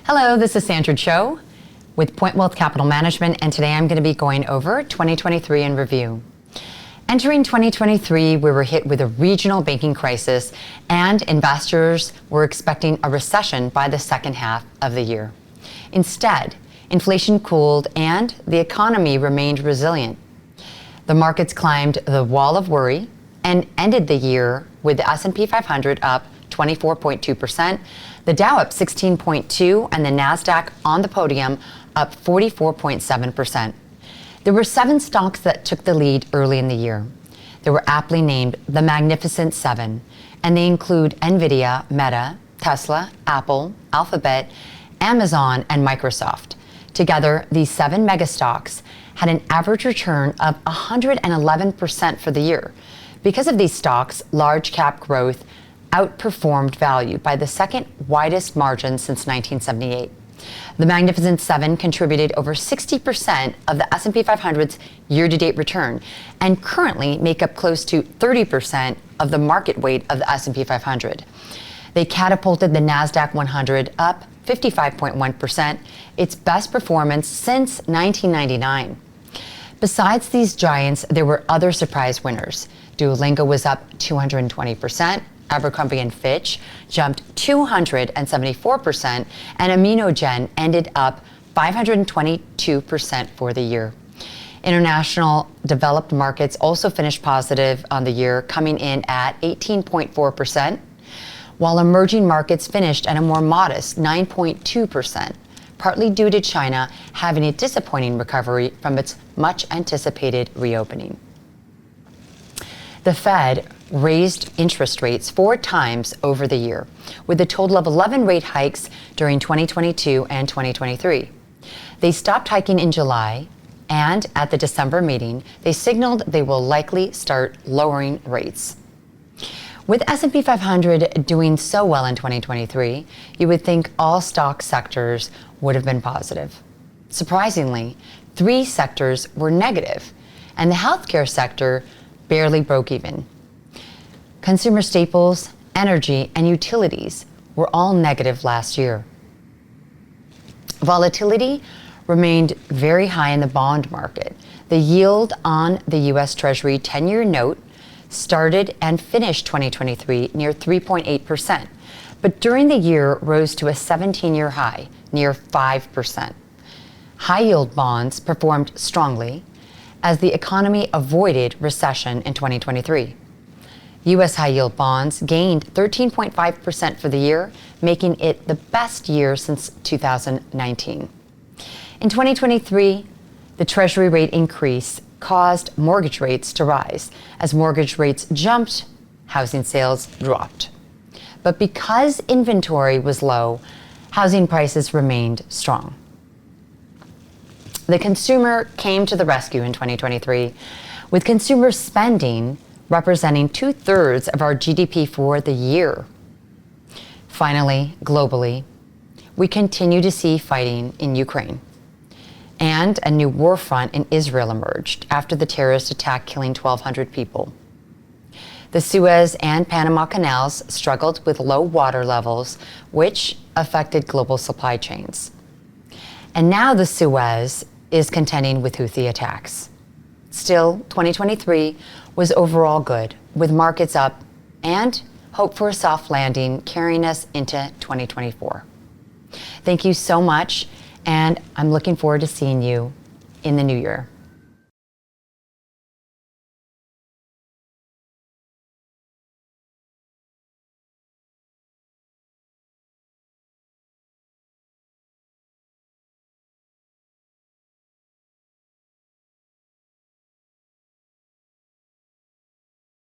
Hello, this is Sandra Cho with Pointwealth Capital Management, and today I'm going to be going over 2023 in review. Entering 2023, we were hit with a regional banking crisis, and investors were expecting a recession by the second half of the year. Instead, inflation cooled and the economy remained resilient. The markets climbed the wall of worry and ended the year with the S&P 500 up 24.2%, the Dow up 16.2%, and the NASDAQ on the podium up 44.7%. There were 7 stocks that took the lead early in the year. They were aptly named the Magnificent Seven, and they include NVIDIA, Meta, Tesla, Apple, Alphabet, Amazon, and Microsoft. Together, these 7 mega stocks had an average return of 111% for the year. Because of these stocks, large cap growth outperformed value by the second widest margin since 1978. The Magnificent Seven contributed over 60% of the S&P 500's year-to-date return and currently make up close to 30% of the market weight of the S&P 500. They catapulted the NASDAQ 100 up 55.1%, its best performance since 1999. Besides these giants, there were other surprise winners. Duolingo was up 220%. Abercrombie & Fitch jumped 274%, and Aminogen ended up 522% for the year. International developed markets also finished positive on the year, coming in at 18.4%, while emerging markets finished at a more modest 9.2%, partly due to China having a disappointing recovery from its much anticipated reopening. The Fed raised interest rates 4 times over the year, with a total of 11 rate hikes during 2022 and 2023. They stopped hiking in July, and at the December meeting, they signaled they will likely start lowering rates. With S&P 500 doing so well in 2023, you would think all stock sectors would have been positive. Surprisingly, 3 sectors were negative, and the healthcare sector barely broke even. Consumer staples, energy, and utilities were all negative last year. Volatility remained very high in the bond market. The yield on the U.S. Treasury 10-year note started and finished 2023 near 3.8%, but during the year rose to a 17-year high, near 5%. High-yield bonds performed strongly as the economy avoided recession in 2023. U.S. high-yield bonds gained 13.5% for the year, making it the best year since 2019. In 2023, the Treasury rate increase caused mortgage rates to rise. As mortgage rates jumped, housing sales dropped. But because inventory was low, housing prices remained strong. The consumer came to the rescue in 2023, with consumer spending representing 2/3 of our GDP for the year. Finally, globally, we continue to see fighting in Ukraine, and a new war front in Israel emerged after the terrorist attack killing 1,200 people. The Suez and Panama Canals struggled with low water levels, which affected global supply chains. And now the Suez is contending with Houthi attacks. Still, 2023 was overall good, with markets up and hope for a soft landing carrying us into 2024. Thank you so much, and I'm looking forward to seeing you in the new year.